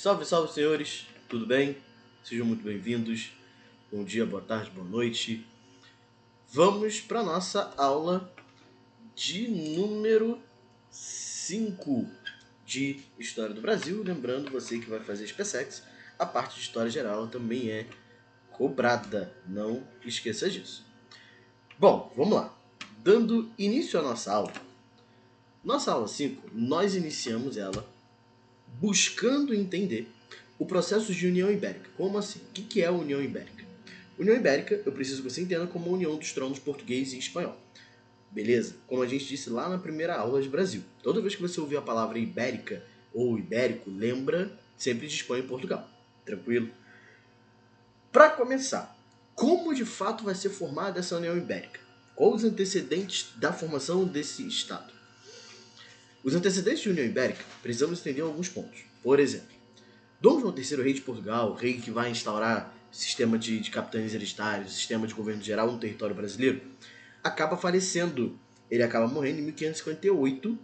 Salve, salve, senhores! Tudo bem? Sejam muito bem-vindos. Bom dia, boa tarde, boa noite. Vamos para nossa aula de número 5 de História do Brasil. Lembrando, você que vai fazer SpaceX, a parte de História Geral também é cobrada. Não esqueça disso. Bom, vamos lá. Dando início à nossa aula. Nossa aula 5, nós iniciamos ela buscando entender o processo de União Ibérica. Como assim? O que é a União Ibérica? União Ibérica, eu preciso que você entenda como a união dos tronos português e espanhol. Beleza? Como a gente disse lá na primeira aula de Brasil. Toda vez que você ouvir a palavra ibérica ou ibérico, lembra sempre de Espanha e Portugal. Tranquilo? Para começar, como de fato vai ser formada essa União Ibérica? Quais os antecedentes da formação desse Estado? Os antecedentes de União Ibérica precisamos entender alguns pontos. Por exemplo, Dom João III, rei de Portugal, rei que vai instaurar sistema de capitães hereditários, sistema de governo geral no território brasileiro, acaba falecendo. Ele acaba morrendo em 1558.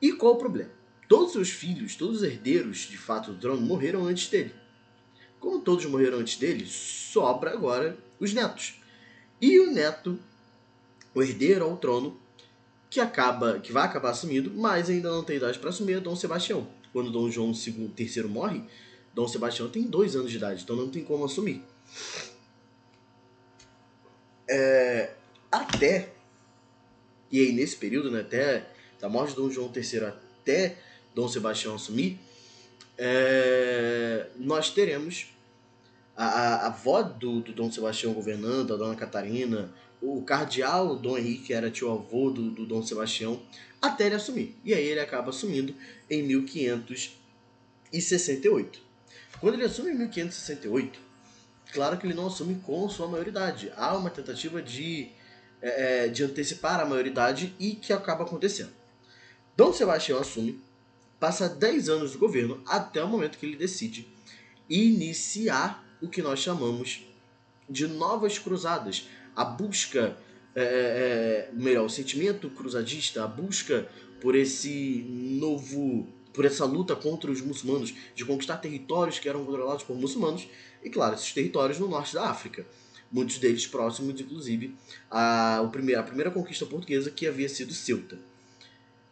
E qual o problema? Todos os seus filhos, todos os herdeiros de fato do trono, morreram antes dele. Como todos morreram antes dele, sobra agora os netos. E o neto, o herdeiro ao trono, que vai acabar assumindo, mas ainda não tem idade para assumir, é Dom Sebastião. Quando Dom João III morre, Dom Sebastião tem 2 anos de idade, então não tem como assumir. E aí nesse período, né, até da morte de Dom João III até Dom Sebastião assumir, nós teremos a avó do Dom Sebastião governando, a Dona Catarina, o cardeal Dom Henrique era tio-avô do Dom Sebastião, até ele assumir. E aí ele acaba assumindo em 1568. Quando ele assume em 1568, claro que ele não assume com sua maioridade. Há uma tentativa de antecipar a maioridade e que acaba acontecendo. Dom Sebastião assume, passa 10 anos do governo até o momento que ele decide iniciar o que nós chamamos de novas cruzadas. A busca, o sentimento cruzadista, a busca por essa luta contra os muçulmanos, de conquistar territórios que eram controlados por muçulmanos, e claro, esses territórios no norte da África. Muitos deles próximos, inclusive, à primeira conquista portuguesa, que havia sido Ceuta.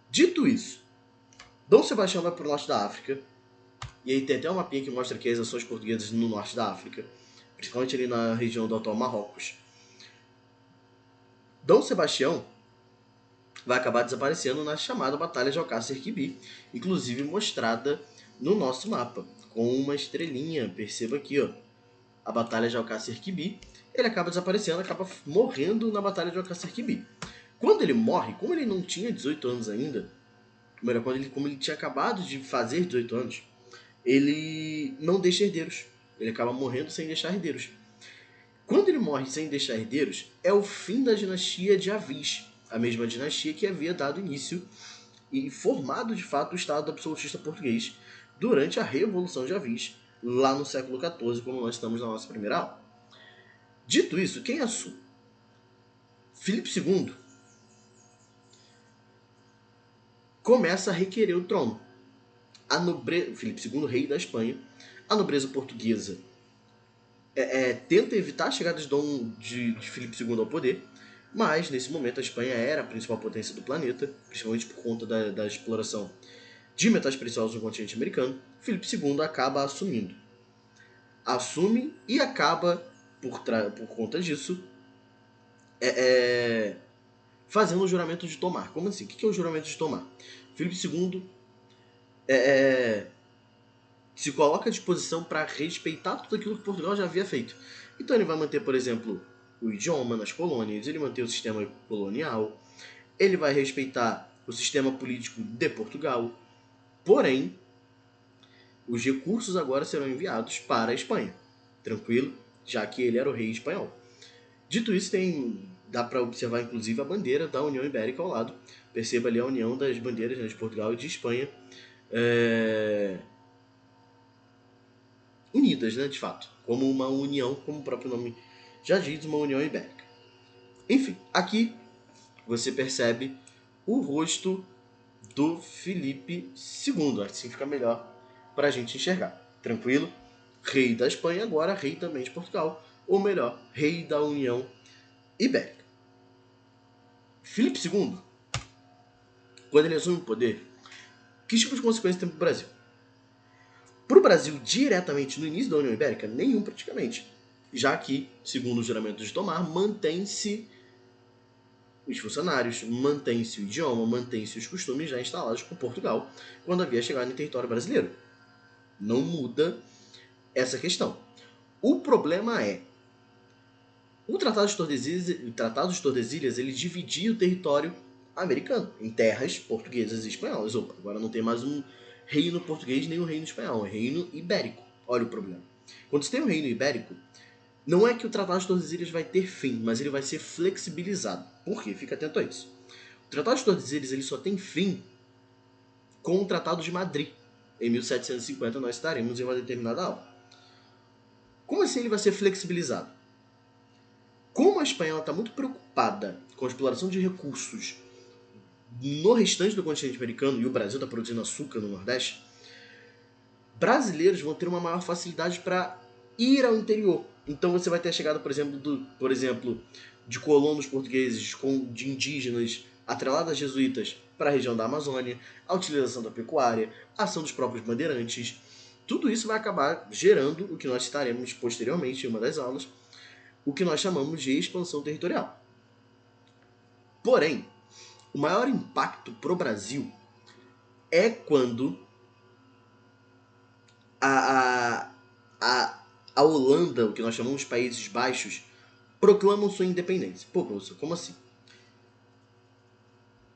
Dito isso, Dom Sebastião vai para o norte da África, e aí tem até uma mapinha que mostra aqui as ações portuguesas no norte da África, principalmente ali na região do atual Marrocos. Dom Sebastião vai acabar desaparecendo na chamada Batalha de Alcácer Quibir, inclusive mostrada no nosso mapa, com uma estrelinha. Perceba aqui, ó, a Batalha de Alcácer Quibir. Ele acaba desaparecendo, acaba morrendo na Batalha de Alcácer Quibir. Quando ele morre, como ele não tinha 18 anos ainda, como ele tinha acabado de fazer 18 anos, ele não deixa herdeiros. Ele acaba morrendo sem deixar herdeiros. Quando ele morre sem deixar herdeiros, é o fim da dinastia de Avis, a mesma dinastia que havia dado início e formado de fato o Estado absolutista português durante a Revolução de Avis, lá no século XIV, como nós estamos na nossa primeira aula. Dito isso, quem assume? Filipe II começa a requerer o trono. Filipe II, rei da Espanha, a nobreza portuguesa tenta evitar a chegada de Filipe II ao poder, mas nesse momento a Espanha era a principal potência do planeta, principalmente por conta da exploração de metais preciosos no continente americano. Filipe II acaba assumindo. Assume e acaba, por conta disso, fazendo o juramento de Tomar. Como assim? O que é o juramento de Tomar? Filipe II se coloca à disposição para respeitar tudo aquilo que Portugal já havia feito. Então ele vai manter, por exemplo, o idioma nas colônias, ele mantém o sistema colonial, ele vai respeitar o sistema político de Portugal, porém, os recursos agora serão enviados para a Espanha, tranquilo? Já que ele era o rei espanhol. Dito isso, dá para observar inclusive a bandeira da União Ibérica ao lado. Perceba ali a união das bandeiras, né, de Portugal e de Espanha, unidas, né, de fato, como uma união, como o próprio nome já diz, uma União Ibérica. Enfim, aqui você percebe o rosto do Filipe II, assim fica melhor para a gente enxergar. Tranquilo? Rei da Espanha, agora rei também de Portugal. Ou melhor, rei da União Ibérica. Filipe II, quando ele assume o poder, que tipo de consequência tem para o Brasil? Para o Brasil, diretamente no início da União Ibérica, nenhum praticamente. Já que, segundo o juramento de Tomar, mantém-se os funcionários, mantém-se o idioma, mantém-se os costumes já instalados por Portugal quando havia chegado em território brasileiro. Não muda essa questão. O problema é, o Tratado de Tordesilhas ele dividia o território americano em terras portuguesas e espanholas. Opa, agora não tem mais um reino português nem um reino espanhol, é um reino ibérico. Olha o problema. Quando você tem um reino ibérico, não é que o Tratado de Tordesilhas vai ter fim, mas ele vai ser flexibilizado. Por quê? Fica atento a isso. O Tratado de Tordesilhas ele só tem fim com o Tratado de Madrid. Em 1750 nós estaremos em uma determinada aula. Como assim ele vai ser flexibilizado? Como a Espanha está muito preocupada com a exploração de recursos no restante do continente americano, e o Brasil está produzindo açúcar no Nordeste, brasileiros vão ter uma maior facilidade para ir ao interior. Então você vai ter a chegada, por exemplo, de colonos portugueses, de indígenas, atreladas jesuítas para a região da Amazônia, a utilização da pecuária, a ação dos próprios bandeirantes. Tudo isso vai acabar gerando o que nós citaremos posteriormente em uma das aulas, o que nós chamamos de expansão territorial. Porém, o maior impacto para o Brasil é quando a Holanda, o que nós chamamos de Países Baixos, proclamam sua independência. Pô, professor, como assim?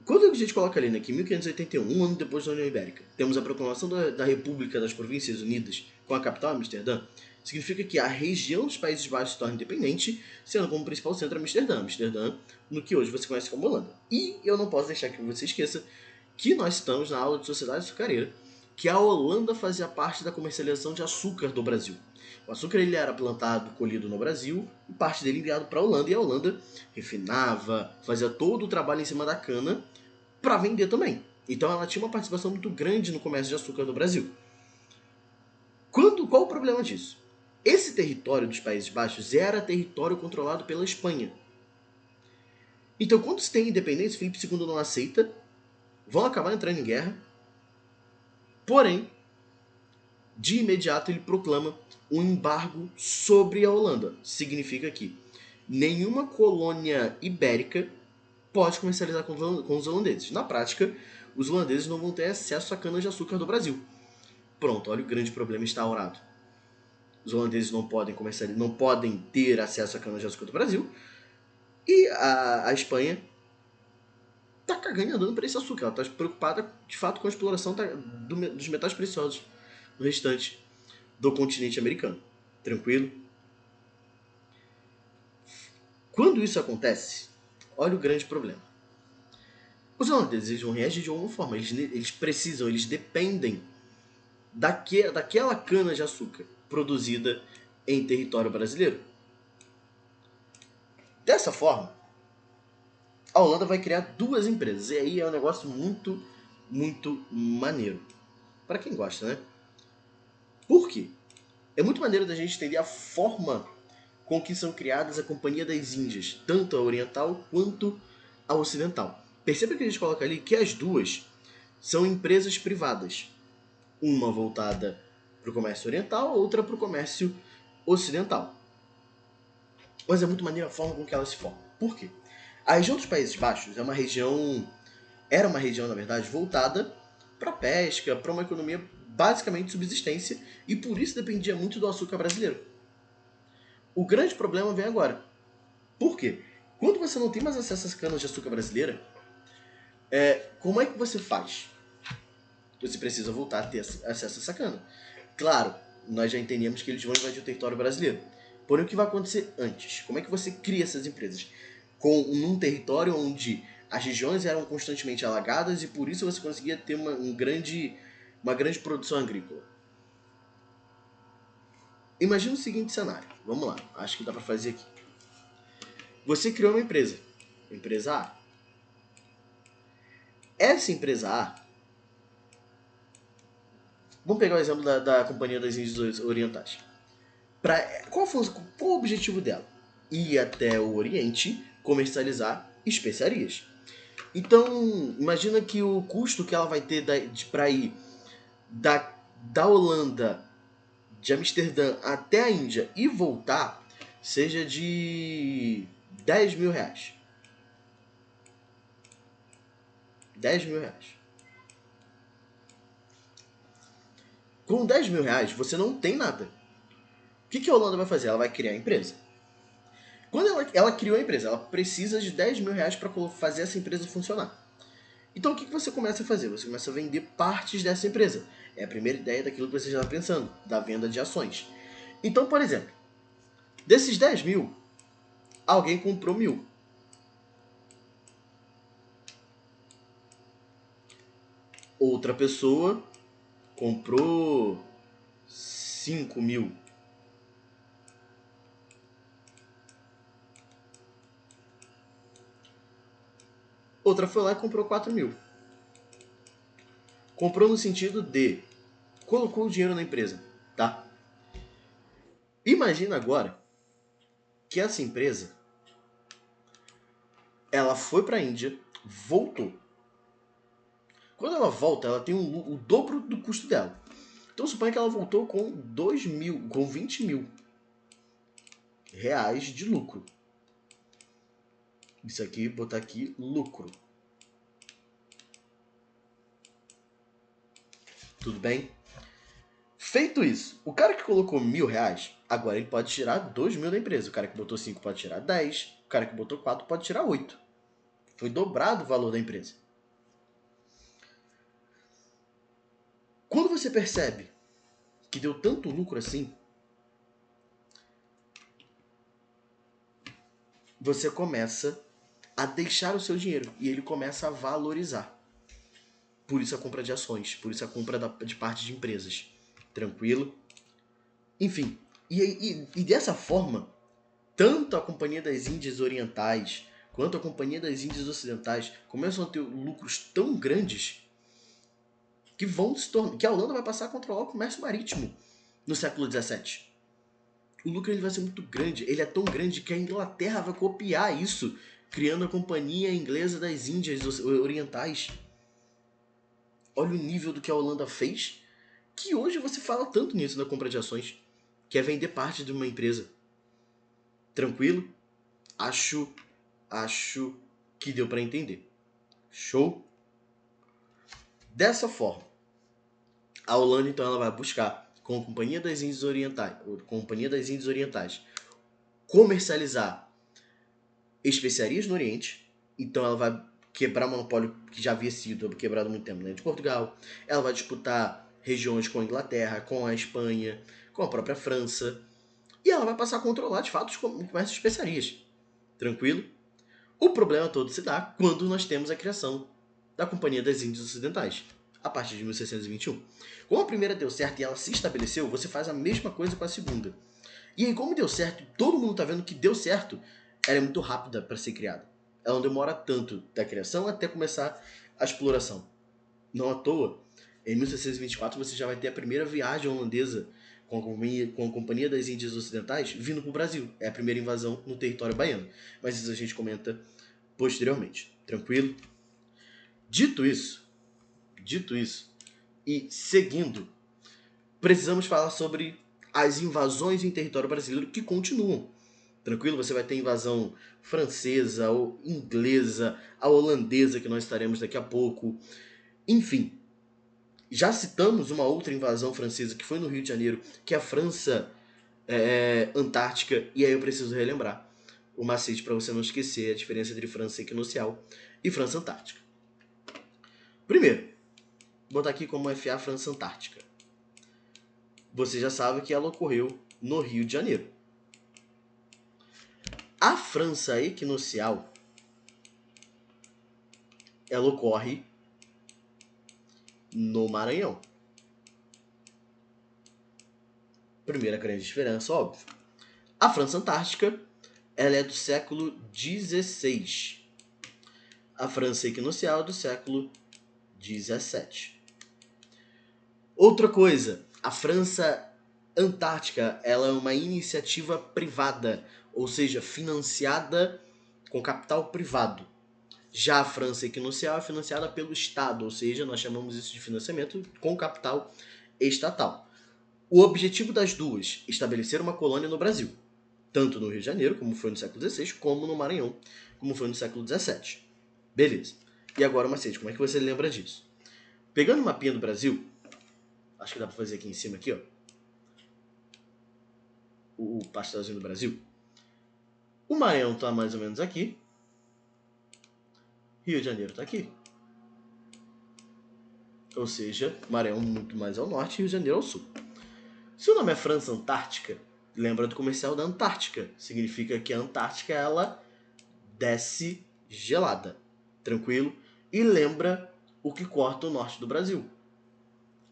Quando a gente coloca ali, né, que em 1581, um ano depois da União Ibérica, temos a proclamação da República das Províncias Unidas com a capital Amsterdã, significa que a região dos Países Baixos se torna independente, sendo como principal centro Amsterdã, no que hoje você conhece como Holanda. E eu não posso deixar que você esqueça que nós estamos na aula de Sociedade Açucareira, que a Holanda fazia parte da comercialização de açúcar do Brasil. O açúcar ele era plantado, colhido no Brasil, e parte dele enviado para a Holanda, e a Holanda refinava, fazia todo o trabalho em cima da cana para vender também. Então ela tinha uma participação muito grande no comércio de açúcar do Brasil. Qual o problema disso? Esse território dos Países Baixos era território controlado pela Espanha. Então, quando se tem independência, Filipe II não aceita, vão acabar entrando em guerra, porém, de imediato ele proclama um embargo sobre a Holanda. Significa que nenhuma colônia ibérica pode comercializar com os holandeses. Na prática, os holandeses não vão ter acesso à cana-de-açúcar do Brasil. Pronto, olha o grande problema instaurado. Os holandeses não podem ter acesso à cana-de-açúcar do Brasil, e a Espanha tá cagando e andando para esse açúcar. Ela tá preocupada, de fato, com a exploração dos metais preciosos no restante do continente americano. Tranquilo? Quando isso acontece, olha o grande problema. Os holandeses vão reagir de alguma forma. Eles dependem daquela cana de açúcar produzida em território brasileiro. Dessa forma, a Holanda vai criar duas empresas. E aí é um negócio muito, muito maneiro. Para quem gosta, né? Por quê? É muito maneiro da gente entender a forma com que são criadas a Companhia das Índias, tanto a oriental quanto a ocidental. Perceba que a gente coloca ali que as duas são empresas privadas. Uma voltada para o comércio oriental, outra para o comércio ocidental. Mas é muito maneiro a forma com que elas se formam. Por quê? A região dos Países Baixos era uma região, na verdade, voltada para a pesca, para uma economia basicamente de subsistência, e por isso dependia muito do açúcar brasileiro. O grande problema vem agora. Por quê? Quando você não tem mais acesso às canas de açúcar brasileira, como é que você faz? Você precisa voltar a ter acesso a essa cana. Claro, nós já entendemos que eles vão invadir o território brasileiro. Porém, o que vai acontecer antes? Como é que você cria essas empresas? Num território onde as regiões eram constantemente alagadas e por isso você conseguia ter uma grande produção agrícola. Imagina o seguinte cenário. Vamos lá, acho que dá para fazer aqui. Você criou uma empresa A. Essa empresa A, Vamos pegar o exemplo da Companhia das Índias Orientais. Qual o objetivo dela? Ir até o Oriente comercializar especiarias. Então, imagina que o custo que ela vai ter para ir da Holanda, de Amsterdã até a Índia e voltar, seja de 10 mil reais. 10 mil reais. Com 10 mil reais, você não tem nada. O que a Holanda vai fazer? Ela vai criar a empresa. Quando ela criou a empresa, ela precisa de 10 mil reais para fazer essa empresa funcionar. Então o que você começa a fazer? Você começa a vender partes dessa empresa. É a primeira ideia daquilo que você já está pensando, da venda de ações. Então, por exemplo, desses 10 mil, alguém comprou 1.000. Outra pessoa comprou 5.000. Outra foi lá e comprou 4.000. Comprou no sentido de colocou o dinheiro na empresa, tá? Imagina agora que essa empresa ela foi para a Índia, voltou. Quando ela volta, ela tem o dobro do custo dela. Então suponha que ela voltou com 2.000, com 20 mil reais de lucro. Isso aqui, botar aqui, lucro. Tudo bem? Feito isso, o cara que colocou 1.000 reais, agora ele pode tirar 2.000 da empresa. O cara que botou 5 pode tirar 10. O cara que botou 4 pode tirar 8. Foi dobrado o valor da empresa. Quando você percebe que deu tanto lucro assim, você começa a deixar o seu dinheiro e ele começa a valorizar. Por isso a compra de ações, por isso a compra de parte de empresas. Tranquilo? Enfim, e dessa forma, tanto a Companhia das Índias Orientais quanto a Companhia das Índias Ocidentais começam a ter lucros tão grandes que vão se tornar, que a Holanda vai passar a controlar o comércio marítimo no século XVII. O lucro ele vai ser muito grande, ele é tão grande que a Inglaterra vai copiar isso, criando a Companhia Inglesa das Índias Orientais. Olha o nível do que a Holanda fez, que hoje você fala tanto nisso na compra de ações, que é vender parte de uma empresa. Tranquilo? Acho que deu para entender. Show? Dessa forma, a Holanda então ela vai buscar com a Companhia das Índias Orientais, comercializar especiarias no Oriente. Então ela vai quebrar o monopólio que já havia sido quebrado há muito tempo, né, de Portugal. Ela vai disputar regiões com a Inglaterra, com a Espanha, com a própria França. E ela vai passar a controlar, de fato, o comércio de especiarias. Tranquilo? O problema todo se dá quando nós temos a criação da Companhia das Índias Ocidentais, a partir de 1621. Como a primeira deu certo e ela se estabeleceu, você faz a mesma coisa com a segunda. E aí, como deu certo, todo mundo está vendo que deu certo, ela é muito rápida para ser criada. Ela não demora tanto da criação até começar a exploração. Não à toa, em 1624 você já vai ter a primeira viagem holandesa com a Companhia das Índias Ocidentais vindo para o Brasil. É a primeira invasão no território baiano. Mas isso a gente comenta posteriormente. Tranquilo? Dito isso, e seguindo, precisamos falar sobre as invasões em território brasileiro que continuam. Tranquilo? Você vai ter invasão francesa, ou inglesa, a holandesa, que nós estaremos daqui a pouco. Enfim, já citamos uma outra invasão francesa que foi no Rio de Janeiro, que é a França Antártica, e aí eu preciso relembrar o macete para você não esquecer a diferença entre França equinocial e França Antártica. Primeiro, vou botar aqui como FA França Antártica. Você já sabe que ela ocorreu no Rio de Janeiro. A França equinocial, ela ocorre no Maranhão. Primeira grande diferença, óbvio. A França Antártica, ela é do século XVI. A França equinocial é do século XVII. Outra coisa, a França Antártica, ela é uma iniciativa privada, ou seja, financiada com capital privado. Já a França Equinocial é financiada pelo Estado, ou seja, nós chamamos isso de financiamento com capital estatal. O objetivo das duas, estabelecer uma colônia no Brasil, tanto no Rio de Janeiro, como foi no século XVI, como no Maranhão, como foi no século XVII. Beleza. E agora, Macete, como é que você lembra disso? Pegando o mapinha do Brasil, acho que dá pra fazer aqui em cima, aqui, ó, o pastelzinho do Brasil. O Maranhão tá mais ou menos aqui. Rio de Janeiro tá aqui. Ou seja, Maranhão muito mais ao norte e Rio de Janeiro ao sul. Se o nome é França Antártica, lembra do comercial da Antártica. Significa que a Antártica, ela desce gelada. Tranquilo? E lembra o que corta o norte do Brasil.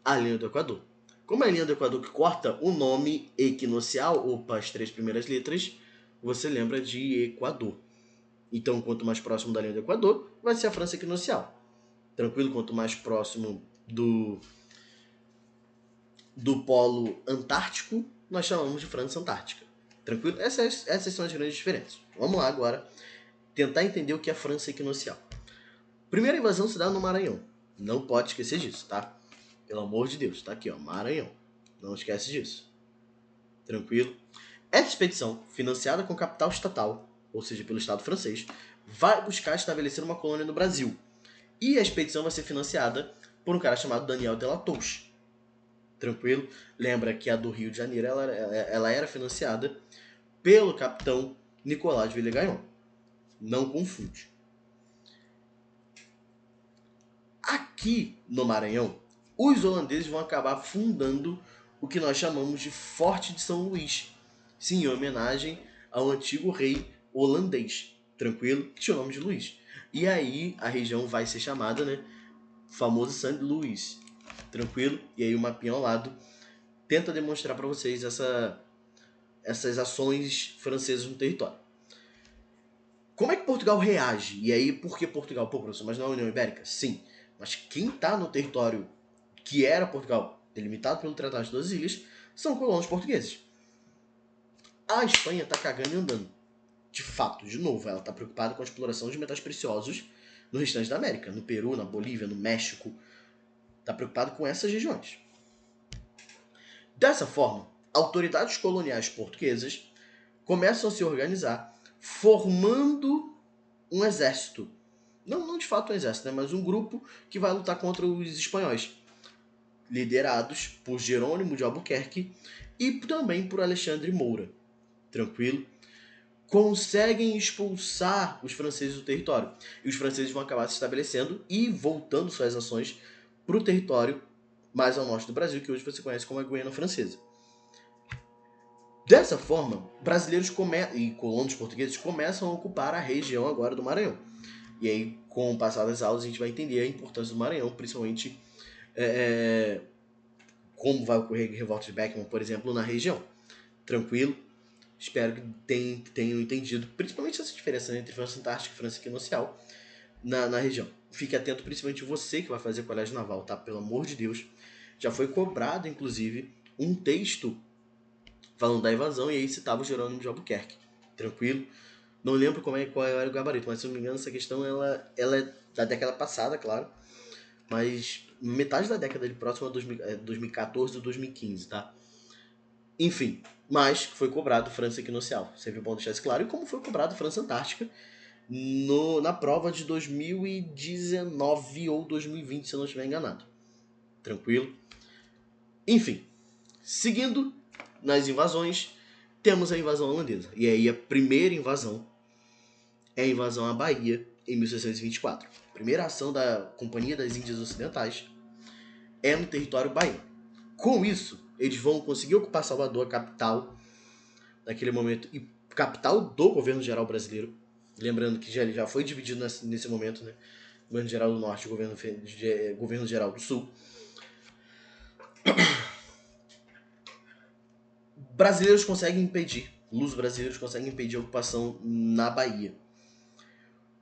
A linha do Equador. Como é a linha do Equador que corta, o nome equinocial, opa, as 3 primeiras letras, você lembra de Equador. Então, quanto mais próximo da linha do Equador, vai ser a França equinocial. Tranquilo? Quanto mais próximo do polo antártico, nós chamamos de França Antártica. Tranquilo? Essas são as grandes diferenças. Vamos lá agora tentar entender o que é França equinocial. Primeira invasão se dá no Maranhão. Não pode esquecer disso, tá? Pelo amor de Deus, tá aqui, ó, Maranhão. Não esquece disso. Tranquilo? Essa expedição, financiada com capital estatal, ou seja, pelo Estado francês, vai buscar estabelecer uma colônia no Brasil. E a expedição vai ser financiada por um cara chamado Daniel de la Touche. Tranquilo? Lembra que a do Rio de Janeiro ela era financiada pelo capitão Nicolas de Villegaignon. Não confunde. Aqui no Maranhão, os holandeses vão acabar fundando o que nós chamamos de Forte de São Luís. Sim, em homenagem ao antigo rei holandês. Tranquilo? Que tinha o nome de Luís. E aí a região vai ser chamada, né? Famoso St. Louis. Tranquilo? E aí o mapinha ao lado tenta demonstrar para vocês essas ações francesas no território. Como é que Portugal reage? E aí, por que Portugal? Pô, professor, mas não é a União Ibérica? Sim. Mas quem está no território que era Portugal, delimitado pelo Tratado de Duas Ilhas, são colonos portugueses. A Espanha está cagando e andando. De fato, de novo, ela está preocupada com a exploração de metais preciosos no restante da América. No Peru, na Bolívia, no México. Está preocupado com essas regiões. Dessa forma, autoridades coloniais portuguesas começam a se organizar formando um exército. Não de fato um exército, né? Mas um grupo que vai lutar contra os espanhóis. Liderados por Jerônimo de Albuquerque e também por Alexandre Moura. Tranquilo? Conseguem expulsar os franceses do território. E os franceses vão acabar se estabelecendo e voltando suas ações para o território mais ao norte do Brasil, que hoje você conhece como a Guiana Francesa. Dessa forma, brasileiros e colonos portugueses começam a ocupar a região agora do Maranhão. E aí, com o passar das aulas, a gente vai entender a importância do Maranhão, principalmente como vai ocorrer revolta de Beckman, por exemplo, na região. Tranquilo? Espero que tenham entendido, principalmente essa diferença entre França Antártica e França Equinocial na região. Fique atento, principalmente você que vai fazer colégio naval, tá? Pelo amor de Deus. Já foi cobrado, inclusive, um texto falando da invasão e aí citava o Jerônimo de Albuquerque. Tranquilo? Não lembro qual era o gabarito, mas se eu não me engano, essa questão ela é da década passada, claro. Mas metade da década próxima a 2014 ou 2015, tá? Enfim, mas foi cobrado França Equinocial. Sempre bom deixar isso claro. E como foi cobrado França Antártica na prova de 2019 ou 2020, se eu não estiver enganado. Tranquilo? Enfim, seguindo nas invasões, temos a invasão holandesa. E aí a primeira invasão é a invasão à Bahia, em 1624. A primeira ação da Companhia das Índias Ocidentais é no território baiano. Com isso, eles vão conseguir ocupar Salvador, a capital, naquele momento, e capital do governo geral brasileiro. Lembrando que já foi dividido nesse momento, né? Governo geral do norte e governo geral do sul. Lusos brasileiros conseguem impedir a ocupação na Bahia.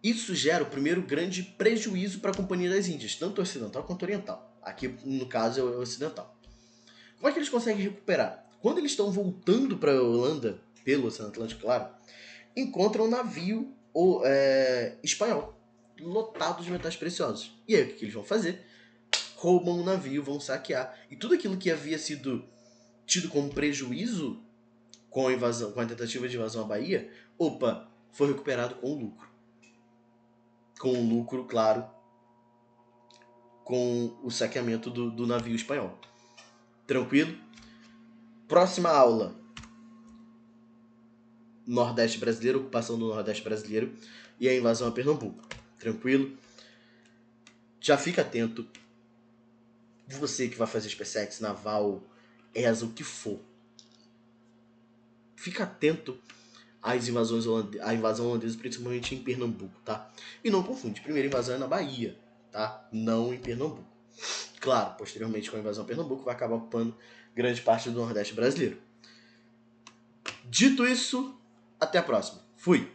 Isso gera o primeiro grande prejuízo para a Companhia das Índias, tanto ocidental quanto oriental. Aqui, no caso, é o ocidental. Como é que eles conseguem recuperar? Quando eles estão voltando para a Holanda, pelo Oceano Atlântico, claro, encontram um navio espanhol, lotado de metais preciosos. E aí o que eles vão fazer? Roubam o navio, vão saquear. E tudo aquilo que havia sido tido como prejuízo com a invasão, com a tentativa de invasão à Bahia, foi recuperado com lucro. Com lucro, claro, com o saqueamento do navio espanhol. Tranquilo? Próxima aula. Nordeste brasileiro, ocupação do Nordeste brasileiro e a invasão a Pernambuco. Tranquilo? Já fica atento. Você que vai fazer SpaceX, naval, ESA, o que for. Fica atento às invasões à invasão holandesa, principalmente em Pernambuco, tá? E não confunde, primeira invasão é na Bahia, tá? Não em Pernambuco. Claro, posteriormente com a invasão a Pernambuco vai acabar ocupando grande parte do Nordeste brasileiro. Dito isso, até a próxima. Fui!